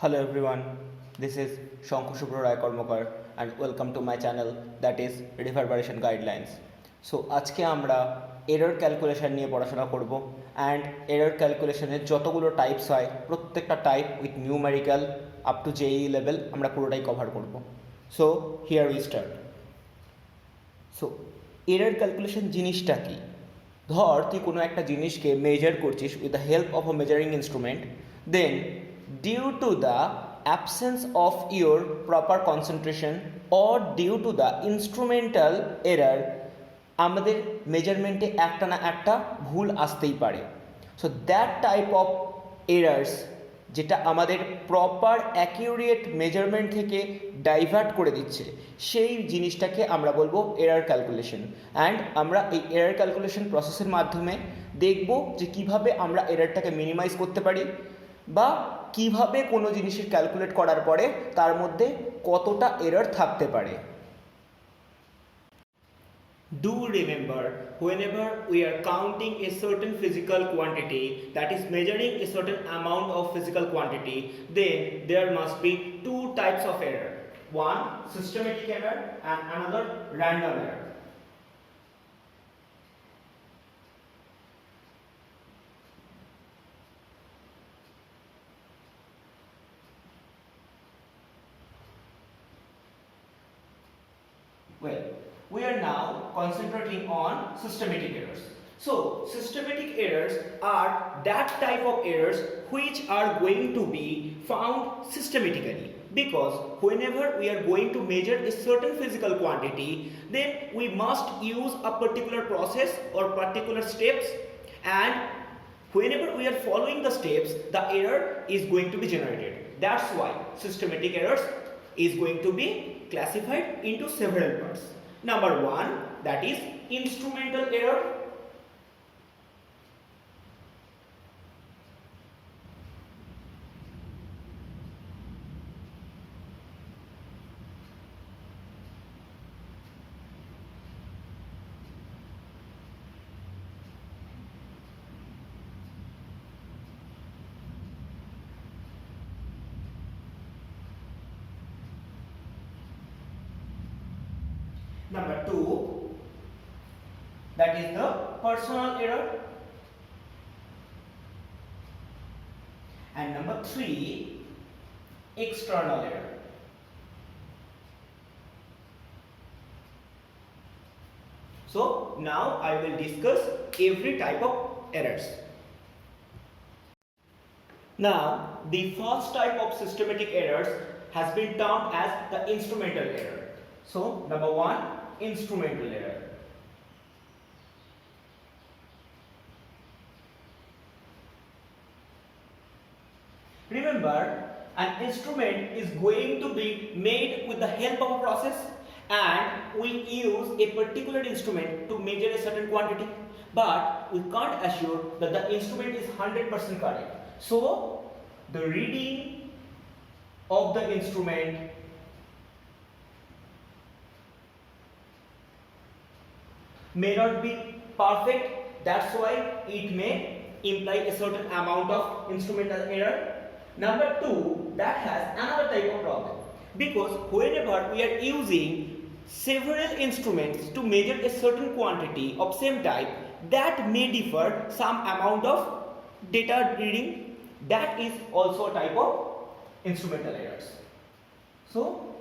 Hello everyone, this is Shankhu Shubhra Rai Karmakar and welcome to my channel that is Reverberation Guidelines. So আজকে আমরা error calculation নিয়ে পড়াশোনা করব and error ক্যালকুলেশনের যতগুলো types হয় প্রত্যেকটা type with numerical up to JEE level আমরা পুরোটাই কভার করব। So here we start. So error calculation জিনিসটা কি? ধর তুই কোনো একটা জিনিসকে মেজার করছিস with the help of a measuring instrument, then due to the absence of your proper concentration or due to the instrumental error আমাদের মেজারমেন্টে একটা না একটা ভুল আসতেই পারে। So that type of errors যেটা আমাদের প্রপার অ্যাকিউরেট মেজারমেন্ট থেকে ডাইভার্ট করে দিচ্ছে সেই জিনিসটাকে আমরা বলবো এরার ক্যালকুলেশন। অ্যান্ড আমরা এই এরার ক্যালকুলেশন প্রসেসের মাধ্যমে দেখব যে কিভাবে আমরা এরারটাকে মিনিমাইজ করতে পারি বা কিভাবে কোনো জিনিসের ক্যালকুলেট করার পরে তার মধ্যে কতটা এরর থাকতে পারে। Do remember, whenever we are counting a certain physical quantity, that is measuring a certain amount of physical quantity, then there must be two types of error. One, systematic error and another random error. Well, we are now concentrating on systematic errors. So, systematic errors are that type of errors which are going to be found systematically, because whenever we are going to measure a certain physical quantity, then we must use a particular process or particular steps, and whenever we are following the steps, the error is going to be generated. That's why systematic errors is going to be classified into several parts. Number one, that is instrumental error. Number two, that is the personal error. And number three, external error. So now I will discuss every type of errors. Now the first type of systematic errors has been termed as the instrumental error. So number one, instrumental error. Remember, an instrument is going to be made with the help of a process, and we use a particular instrument to measure a certain quantity, but we can't assure that the instrument is 100% correct. So the reading of the instrument may not be perfect. That's why it may imply a certain amount of instrumental error. Number two, that has another type of problem, because whenever we are using several instruments to measure a certain quantity of same type, that may differ some amount of data reading. That is also a type of instrumental errors. So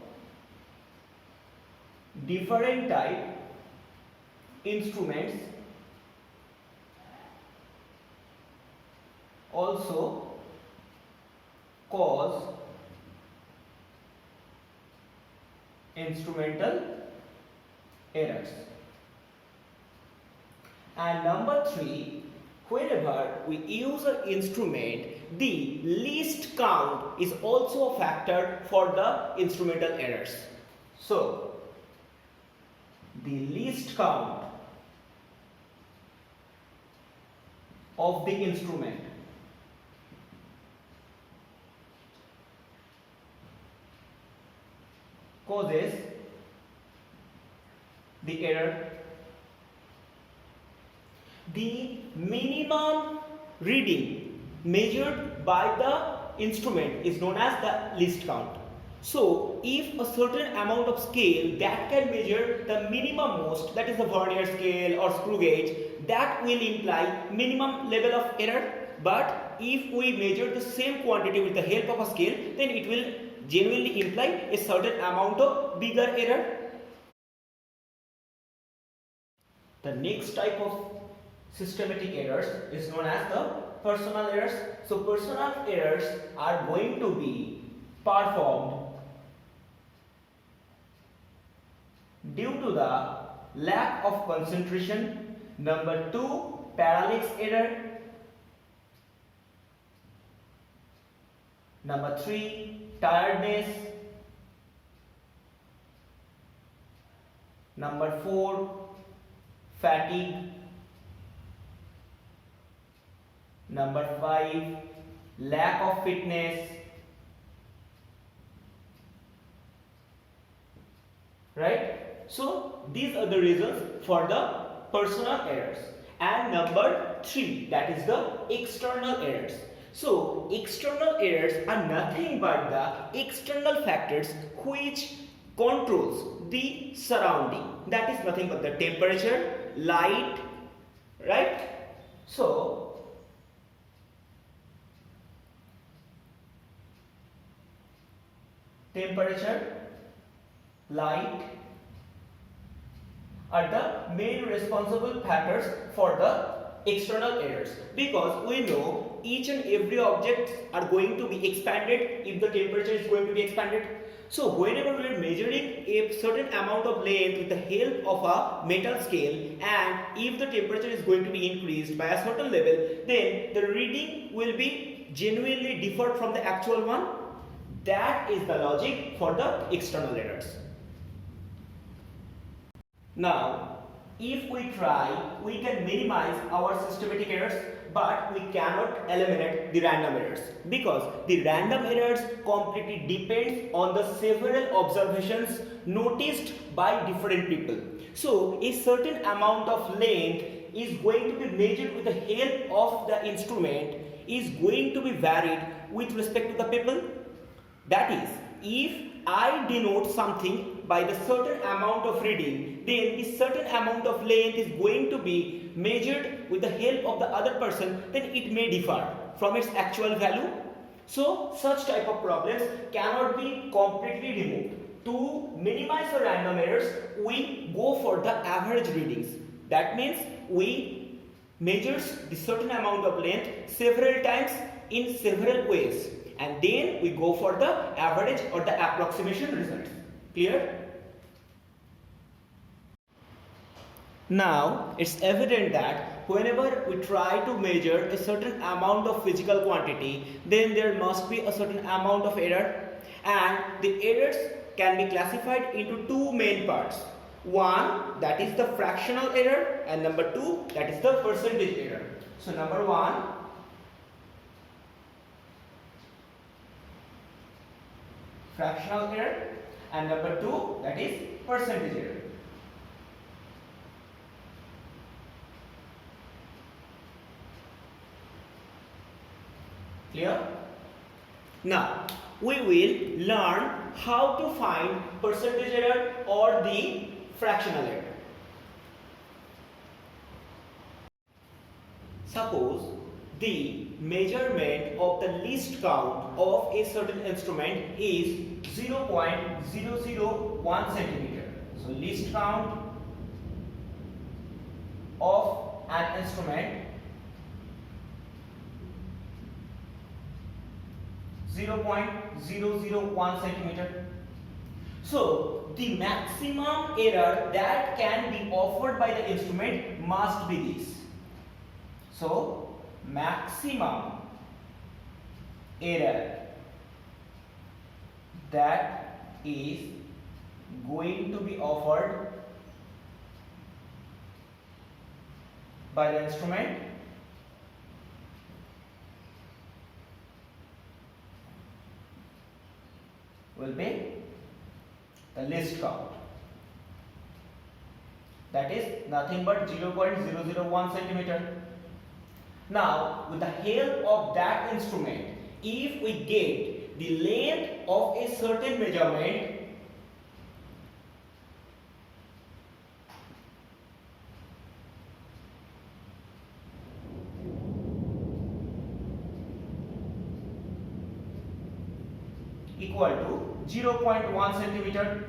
different type instruments also cause instrumental errors. And number three, whenever we use an instrument, the least count is also a factor for the instrumental errors. So the least count of the instrument causes the error. The minimum reading measured by the instrument is known as the least count. So if a certain amount of scale that can measure the minimum most, that is the vernier scale or screw gauge, that will imply minimum level of error. But if we measure the same quantity with the help of a scale, then it will genuinely imply a certain amount of bigger error. The next type of systematic errors is known as the personal errors. So personal errors are going to be performed due to the lack of concentration. Number 2, parallax error. Number 3, tiredness. Number 4, fatigue. Number 5, lack of fitness. Right? So these are the reasons for the personal errors. And number 3, that is the external errors. So external errors are nothing but the external factors which controls the surrounding. That is nothing but the temperature, light, right? So temperature, light are the main responsible factors for the external errors, because we know each and every object are going to be expanded if the temperature is going to be expanded. So whenever we are measuring a certain amount of length with the help of a metal scale, and if the temperature is going to be increased by a certain level, then the reading will be genuinely different from the actual one. That is the logic for the external errors. Now, if we try, we can minimize our systematic errors, but we cannot eliminate the random errors, because the random errors completely depends on the several observations noticed by different people. So a certain amount of length is going to be measured with the help of the instrument is going to be varied with respect to the people. That is, if I denote something by the certain amount of reading, then the certain amount of length is going to be measured with the help of the other person, then it may differ from its actual value. So such type of problems cannot be completely removed. To minimize the random errors, we go for the average readings. That means we measure the certain amount of length several times in several ways, and then we go for the average or the approximation results. Clear? Now it's evident that whenever we try to measure a certain amount of physical quantity, then there must be a certain amount of error, and the errors can be classified into two main parts. One, that is the fractional error, and number 2, that is the percentage error. So number 1, fractional error, and number 2, that is percentage error. Clear? Now we will learn how to find percentage error or the fractional error. Suppose the measurement of the least count of a certain instrument is 0.001 centimeter. So least count of an instrument 0.001 centimeter. So the maximum error that can be offered by the instrument must be this. So maximum error that is going to be offered by the instrument will be the least count. That is nothing but 0.001 centimeter. Now with the help of that instrument, if we get the length of a certain measurement equal to 0.1 centimeter,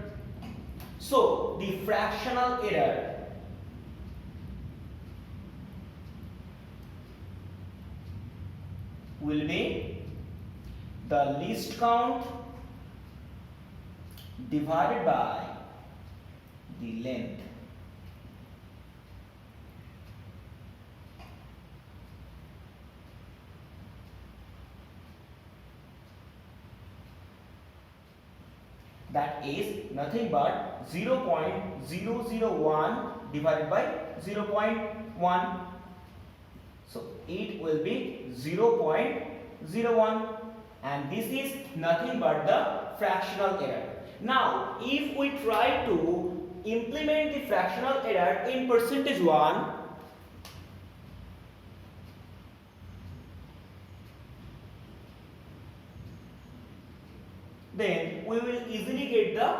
so the fractional error will be the least count divided by the length. That is nothing but 0.001 divided by 0.1. So it will be 0.01, and this is nothing but the fractional error. Now if we try to implement the fractional error in percentage one, then we will easily get the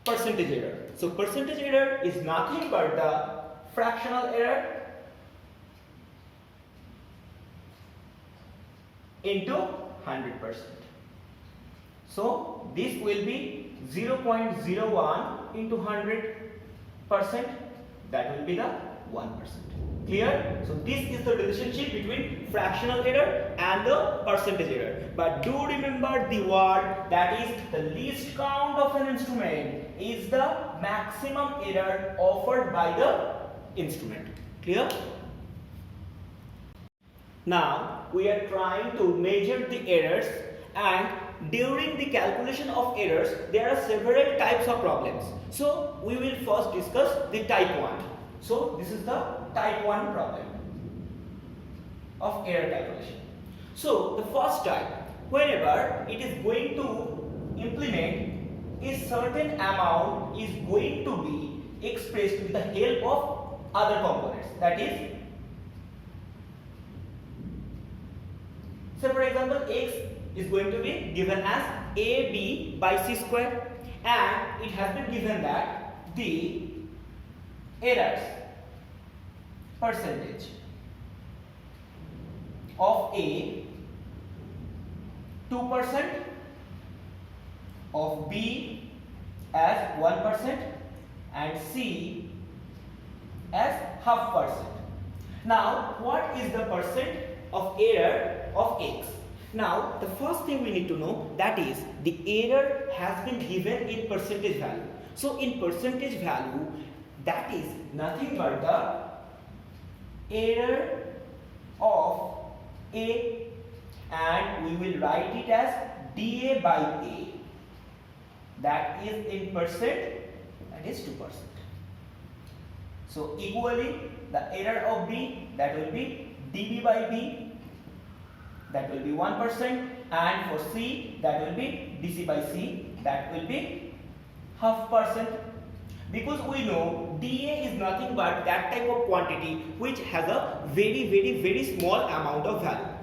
percentage error. So percentage error is nothing but the fractional error into 100%. So this will be 0.01 into 100%, that will be the 1%. Clear? So this is the relationship between fractional error and the percentage error. But do remember the word, that is the least count of an instrument is the maximum error offered by the instrument. Clear? Now we are trying to measure the errors, and during the calculation of errors there are several types of problems. So we will first discuss the type 1. So this is the type 1 problem of error calculation. So the first type, whenever it is going to implement a certain amount is going to be expressed with the help of other components. That is, say for example, x is going to be given as ab by c square, and it has been given that the errors percentage of A 2%, of B as 1%, and C as 0.5%. Now what is the percent of error of X? Now the first thing we need to know, that is the error has been given in percentage value. So in percentage value, that is nothing but the error of A, and we will write it as dA by A, that is in percent, that is 2%. So equally the error of B, that will be dB by B, that will be 1%, and for C that will be dC by C, that will be 0.5%. Because we know dA is nothing but that type of quantity which has a very small amount of value.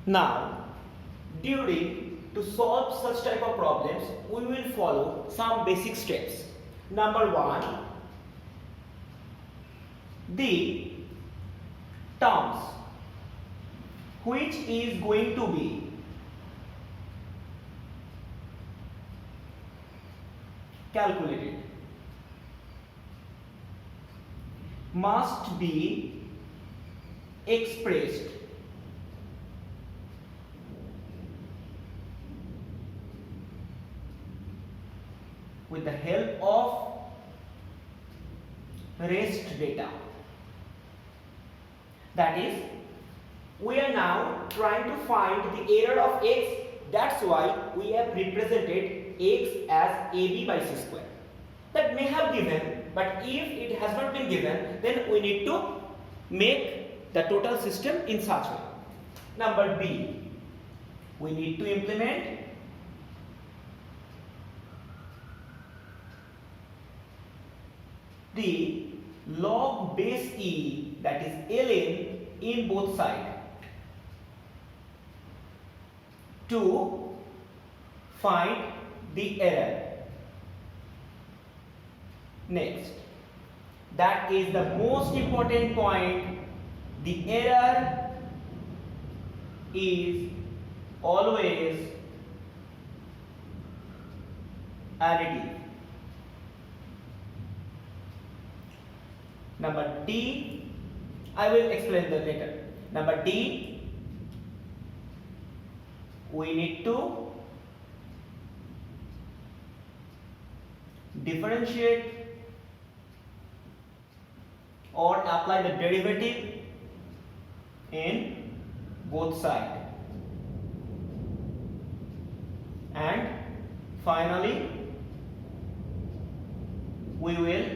Now, to solve such type of problems, we will follow some basic steps. Number 1, the terms which is going to be calculated must be expressed with the help of REST data. That is, we are now trying to find the error of X. That's why we have represented X as AB by C square. That may have given, but if it has not been given, then we need to make the total system in such way. Number B, we need to implement the log base E, that is ln, in both sides. to find the error. Next, that is the most important point. The error is always additive. Number D, I will explain that later. Number D, we need to differentiate or apply the derivative in both sides. And finally, we will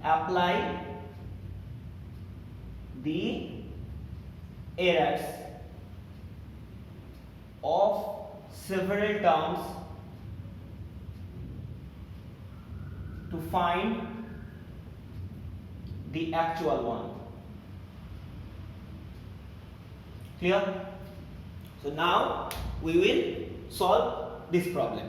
apply the errors of several terms to find the actual one. Clear? So now we will solve this problem.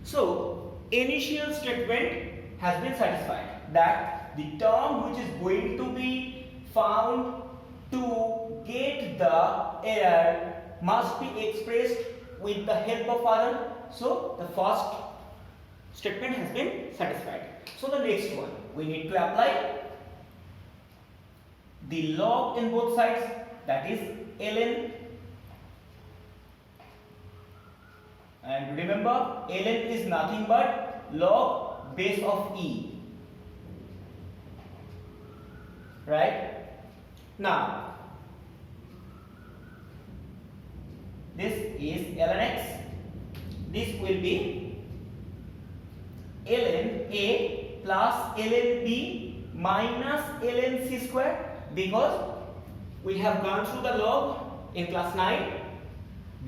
So initial statement has been satisfied that the term which is going to be found to get the error must be expressed with the help of other. So the first statement has been satisfied. So the next one, we need to apply the log in both sides, that is ln, and remember ln is nothing but log base of e, right? Now this is ln x, this will be ln a plus ln b minus ln c square, because we have gone through the log in class 9,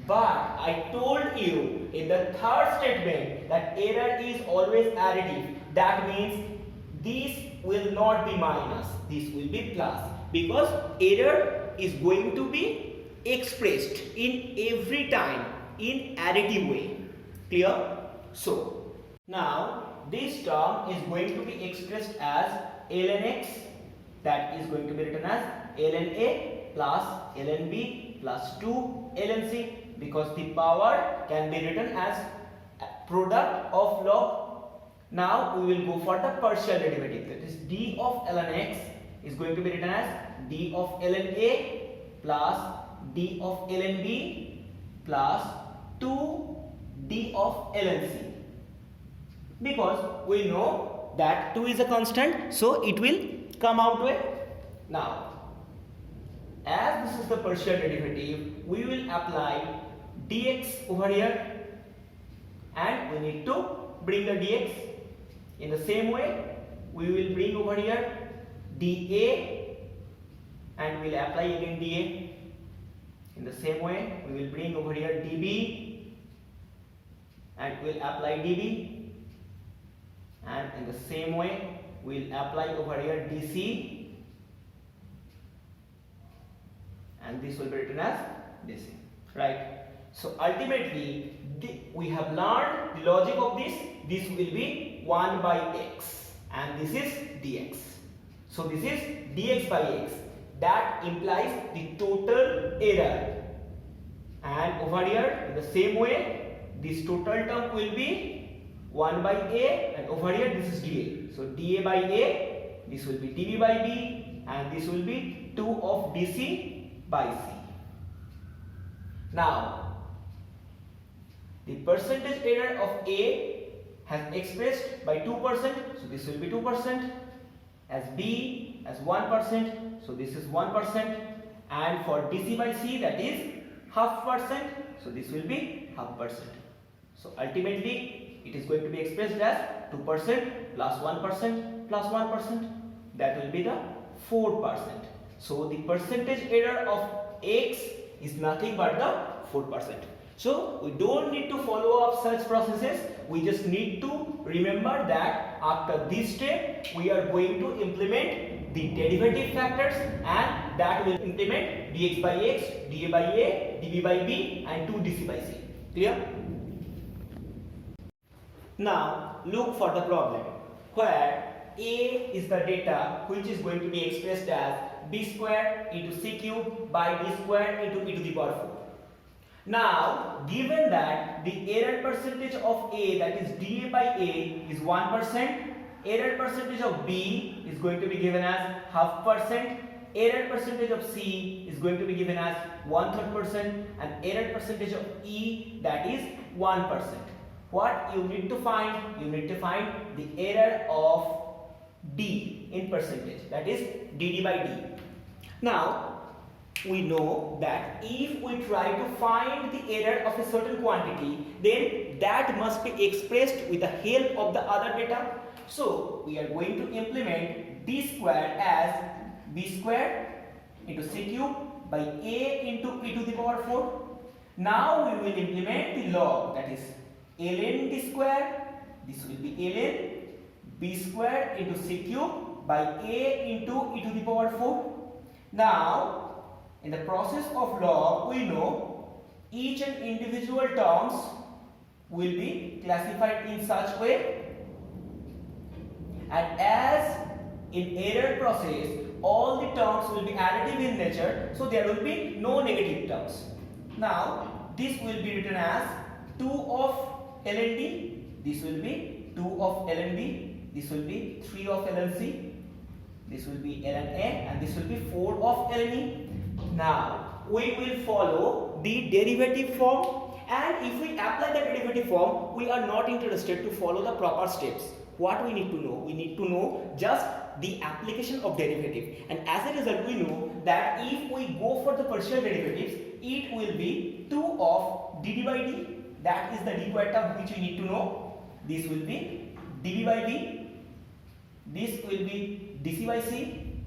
but I told you in the third statement that error is always additive. That means this will not be minus, this will be plus, because error is going to be expressed in every time in additive way. Clear? So now this term is going to be expressed as ln x, that is going to be written as ln a plus ln b plus 2 ln c, because the power can be written as product of log. Now we will go for the partial derivative, that is d of ln x is going to be written as d of ln a plus d of ln b plus 2 d of ln c, because we know that 2 is a constant, so it will come out with. Now as this is the partial derivative, we will apply dx over here, and we need to bring the dx. In the same way, we will bring over here dA, and we will apply again dA. In the same way, we will bring over here dB, and we will apply dB. And in the same way, we will apply over here dC, and this will be written as dC, right? So ultimately we have learned the logic of this. This will be 1 by x, and this is dx. So this is dx by x, that implies the total error, and over here in the same way this total term will be 1 by a, and over here this is dA. So dA by a, this will be dB by b, and this will be 2 of dC by c. Now the percentage error of A has expressed by 2%, so this will be 2%, as B as 1%, so this is 1%, and for DC by C, that is 0.5%, so this will be 0.5%. So ultimately it is going to be expressed as 2% plus 1% plus 1%, that will be the 4%. So the percentage error of X is nothing but the 4%. So we don't need to follow up such processes, we just need to remember that after this step we are going to implement the derivative factors and that will implement dx by x, dA by A, dB by B and 2 dC by C. Clear? Now look for the problem where A is the data which is going to be expressed as b square into c cube by d square into e to the power 4. Now given that the error percentage of A, that is dA by A, is 1%, error percentage of B is going to be given as 0.5%, error percentage of C is going to be given as 1/3%, and error percentage of E, that is 1%. What you need to find? You need to find the error of D in percentage, that is dd by D. Now we know that if we try to find the error of a certain quantity, then that must be expressed with the help of the other data. So we are going to implement d square as b square into c cube by A into e to the power 4. Now we will implement the log, that is ln d square, this will be ln b square into c cube by A into e to the power 4. Now in the process of log, we know each and individual terms will be classified in such way, and as in error process all the terms will be additive in nature, so there will be no negative terms. Now this will be written as 2 of ln D, this will be 2 of ln B, this will be 3 of ln C, this will be ln A, and this will be 4 of ln E. Now we will follow the derivative form, and if we apply the derivative form, we are not interested to follow the proper steps. What we need to know? We need to know just the application of derivative, and as a result we know that if we go for the partial derivatives, it will be 2 of dd by D, that is the required term which we need to know. This will be dB by D, this will be dC by C,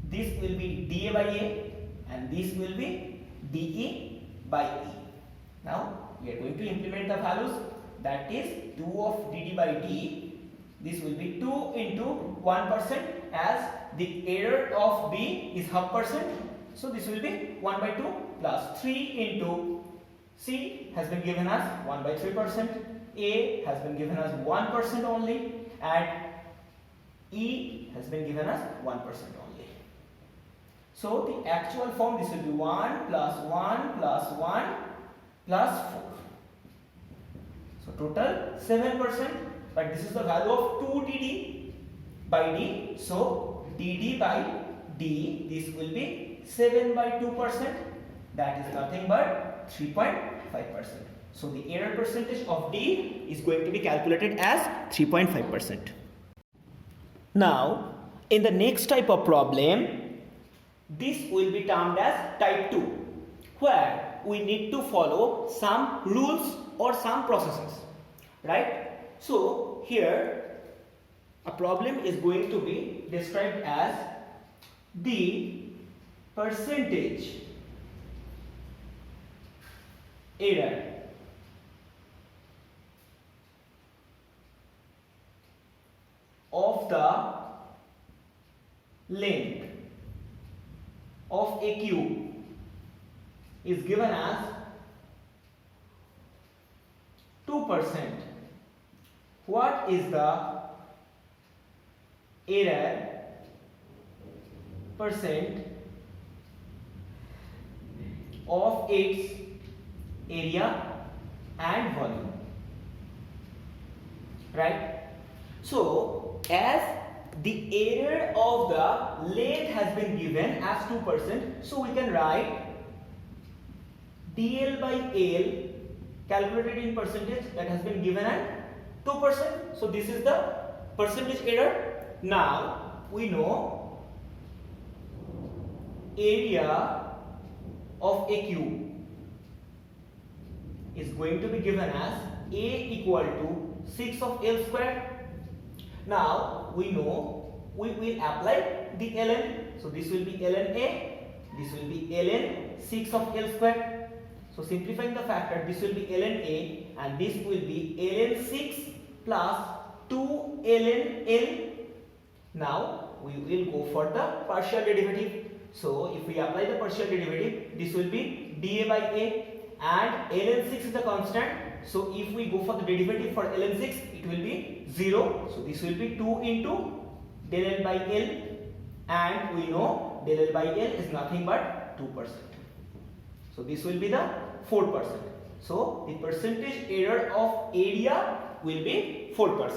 this will be dA by A, and this will be dE by E. Now we are going to implement the values, that is 2 of dd by D, this will be 2 into 1%, as the error of B is 0.5%, so this will be 1/2 plus 3 into C has been given as 1/3%, A has been given as 1% only, and E has been given as 1% only. So the actual form, this will be 1 plus 1 plus 1 plus 4. So total 7%, but this is the value of 2 dd by D. So dd by D, this will be 7/2%, that is nothing but 3.5%. So the error percentage of D is going to be calculated as 3.5%. Now in the next type of problem, this will be termed as type 2, where we need to follow some rules or some processes, right? So here a problem is going to be described as the percentage error of the length of a cube is given as 2%. What is the error percent of its area and volume, right? So as the error of the length has been given as 2%, so we can write dl by L calculated in percentage, that has been given at 2%. So this is the percentage error. Now we know area of a cube is going to be given as A equal to 6 of L square. Now we know we will apply the ln. So this will be ln A, this will be ln 6 of L square. So simplifying the factor, this will be ln A and this will be ln 6 plus 2 ln L. Now we will go for the partial derivative. So if we apply the partial derivative, this will be dA by A, and ln6 is the constant. So if we go for the derivative for ln6, it will be 0. So this will be 2 into del L by L, and we know del L by L is nothing but 2%. So this will be the 4%. So the percentage error of area will be 4%.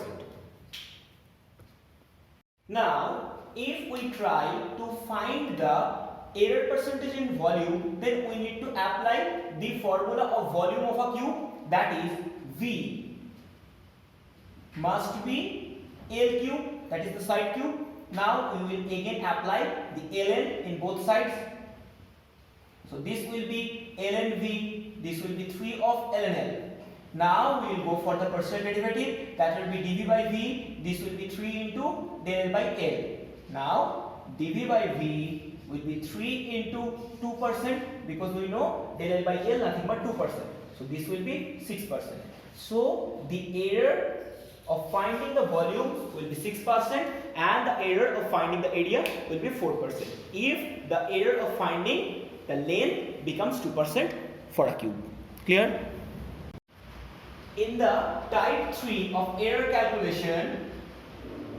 Now if we try to find the error percentage in volume, then we need to apply the formula of volume of a cube, that is V must be L cube, that is the side cube. Now we will again apply the ln in both sides. So this will be ln V, this will be 3 of ln L. Now we will go for the partial derivative, that will be dV by V, this will be 3 into del L by L. Now dV by V will be 3 into 2%, because we know del L by L nothing but 2%. So this will be 6%. So the error of finding the volume will be 6%, and the error of finding the area will be 4%. If the error of finding the length becomes 2% for a cube. Clear? In the type 3 of error calculation,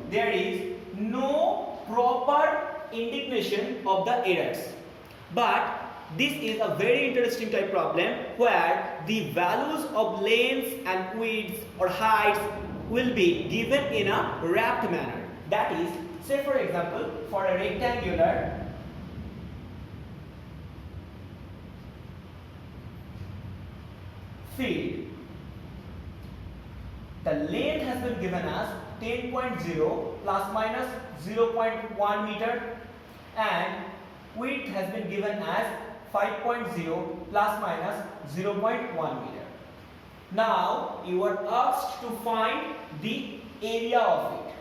there is no proper indication of the errors, but this is a very interesting type problem where the values of lengths and widths or heights will be given in a wrapped manner. That is, say for example, for a rectangular field, the length has been given as 10.0 plus minus 0.1 meter, and width has been given as 5.0 plus minus 0.1 meter. Now you are asked to find the area of it.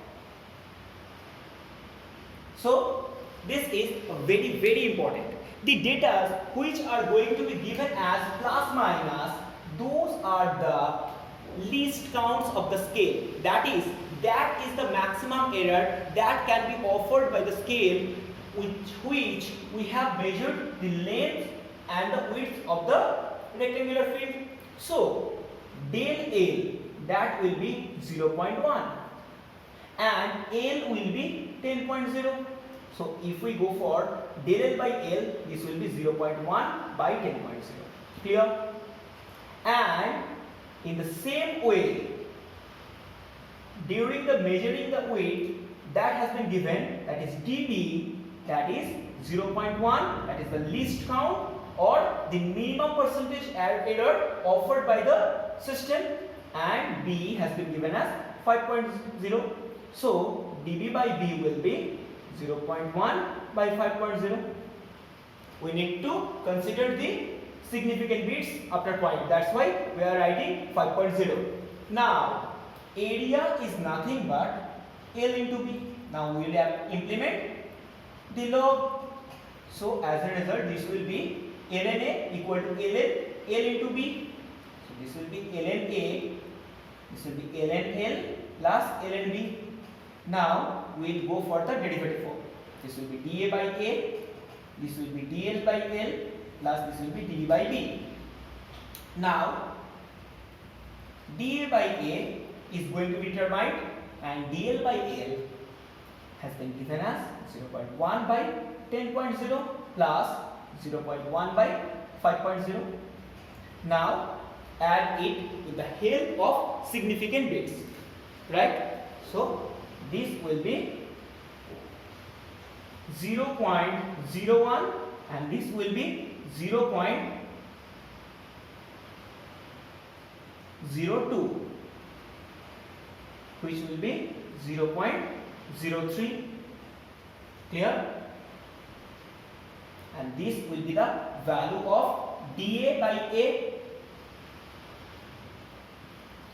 So this is very important. The data which are going to be given as plus minus, those are the least counts of the scale. That is the maximum error that can be offered by the scale which we have measured the length and the width of the rectangular field. So del L, that will be 0.1 and L will be 10.0. So if we go for del L by L, this will be 0.1 by 10.0. Clear? And in the same way, during the measuring the width, that has been given, that is dB, that is 0.1, that is the least count or the minimum percentage error offered by the system, and B has been given as 5.0. So dB by B will be 0.1 by 5.0. We need to consider the significant bits after point. That's why we are writing 5.0. Now area is nothing but L into B. Now we will implement the log. So as a result, this will be ln A equal to ln L into B. So this will be ln A, this will be ln L plus ln B. Now we will go for the derivative form. This will be dA by A, this will be dL by L plus this will be dD by B. Now dA by A is going to be determined, and dL by L has been given as 0.1 by 10.0 plus 0.1 by 5.0. Now add it with the help of significant bits, right? So this will be 0.01 and this will be 0.02, which will be 0.03. Clear? And this will be the value of dA by A.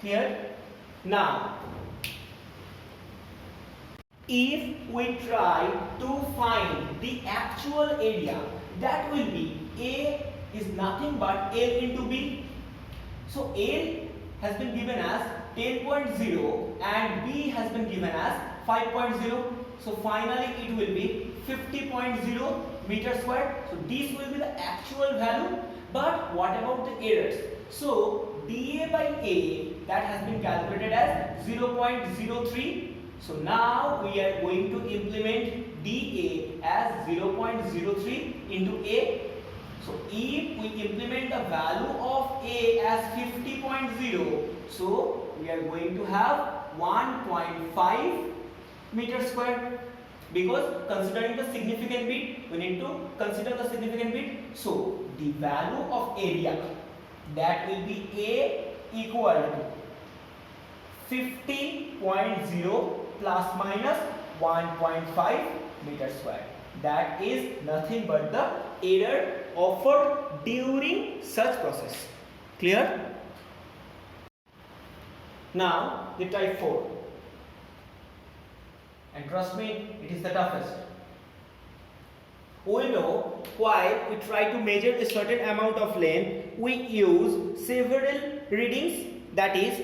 Clear? Now if we try to find the actual area, that will be A is nothing but L into B. So A has been given as 10.0 and B has been given as 5.0. So finally it will be 50.0 meter square. So this will be the actual value. But what about the errors? So dA by A, that has been calculated as 0.03. So now we are going to implement dA as 0.03 into A. So if we implement the value of A as 50.0, so we are going to have 1.5 meter square, because considering the significant bit, we need to consider the significant bit. So the value of area, that will be A equal to 50.0 plus minus 1.5 meter square. That is nothing but the error offered during such process. Clear? Now the type 4, and trust me, it is the toughest. We know while we try to measure a certain amount of length, we use several readings, that is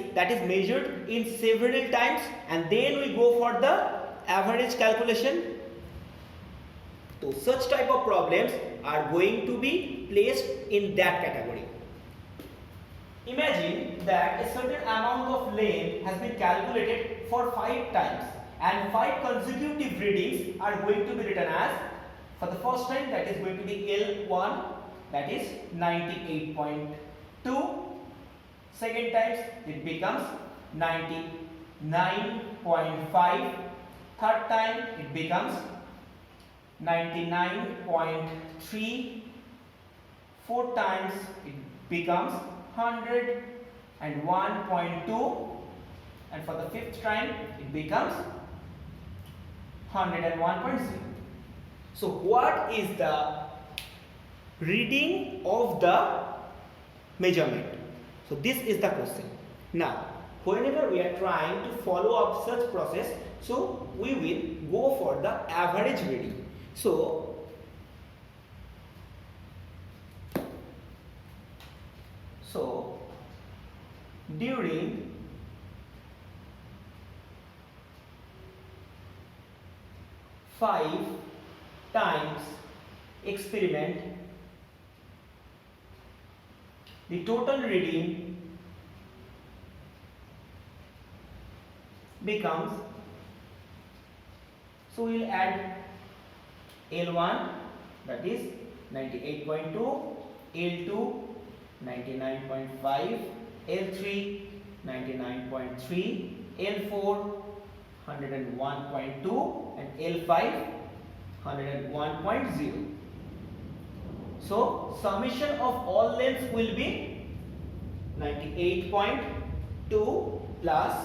measured in several times, and then we go for the average calculation. So such type of problems are going to be placed in that category. Imagine that a certain amount of length has been calculated for 5 times, and 5 consecutive readings are going to be written as, for the first time, that is going to be L1, that is 98.2. Second times it becomes 99.5. Third time it becomes 99.3. Fourth times it becomes 101.2, and for the fifth time it becomes 101.0. So what is the reading of the measurement? So this is the question. Now whenever we are trying to follow up such process, so we will go for the average reading. So during five times experiment, the total reading becomes, so we will add L1, that is 98.2, L2 99.5, L3 99.3, L4 101.2, and L5 101.0. So summation of all lengths will be 98.2 plus,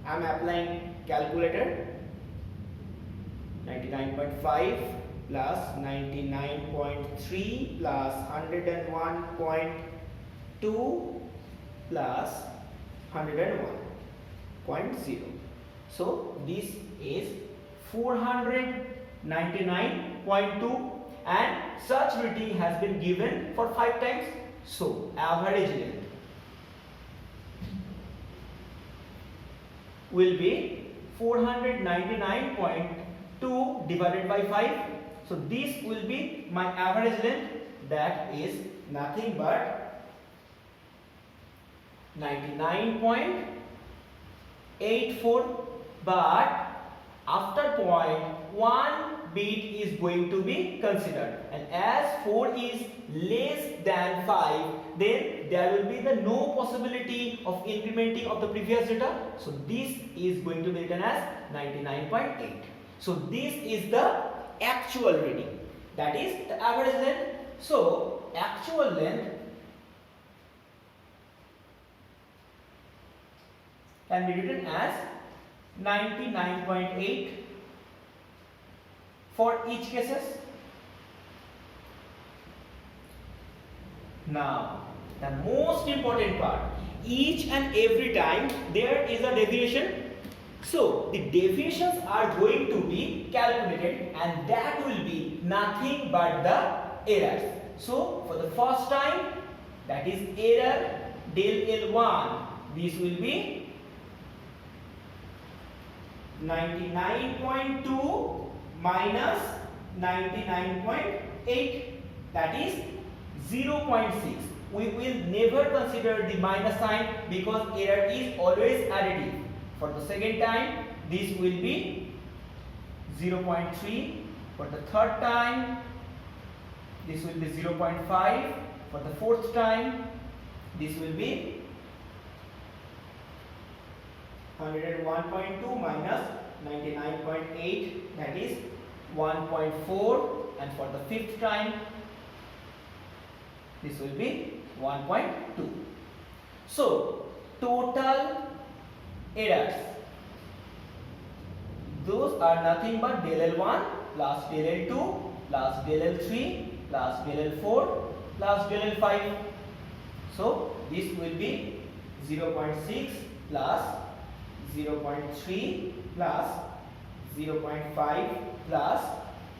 I am applying calculator, 99.5 plus 99.3 plus 101.2 plus 101.0. So this is 499.2, and such reading has been given for 5 times. So average length will be 499.2 divided by 5. So this will be my average length, that is nothing but 99.84, but after point 1 bit is going to be considered, and as 4 is less than 5, then there will be the no possibility of incrementing of the previous data. So this is going to be written as 99.8. So this is the actual reading, that is the average length. So actual length can be written as 99.8 for each cases. Now the most important part, each and every time there is a deviation. So the deviations are going to be calculated, and that will be nothing but the errors. So for the first time, that is error del L1, this will be 99.2 minus 99.8. 8, that is 0.6. We will never consider the minus sign because error is always additive. For the second time, this will be 0.3. For the third time, this will be 0.5. For the fourth time, this will be 101.2 minus 99.8, that is 1.4, and for the fifth time this will be 1.2. So total errors, those are nothing but del L1 plus del L2 plus del L3 plus del L4 plus del L5. So this will be 0.6 plus 0.3 plus 0.5 plus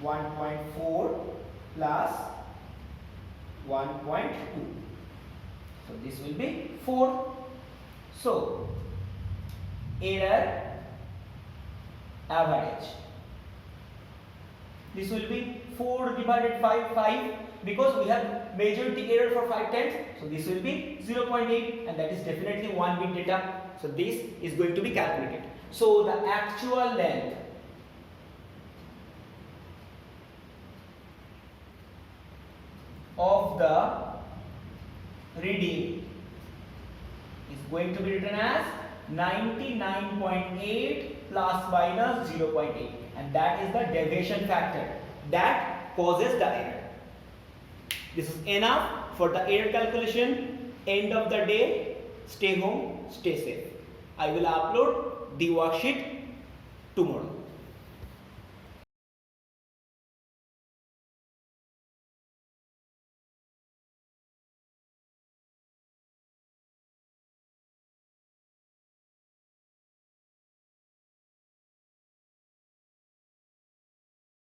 1.4 plus 1.2. So this will be 4. So error average, this will be 4 divided by 5 because we have measured the error for 5 times. So this will be 0.8, and that is definitely 1 bit data. So this is going to be calculated. So the actual length of the reading is going to be written as 99.8 plus minus 0.8, and that is the deviation factor that causes the error. This is enough for the error calculation. End of the day, stay home, stay safe. I will upload the worksheet tomorrow.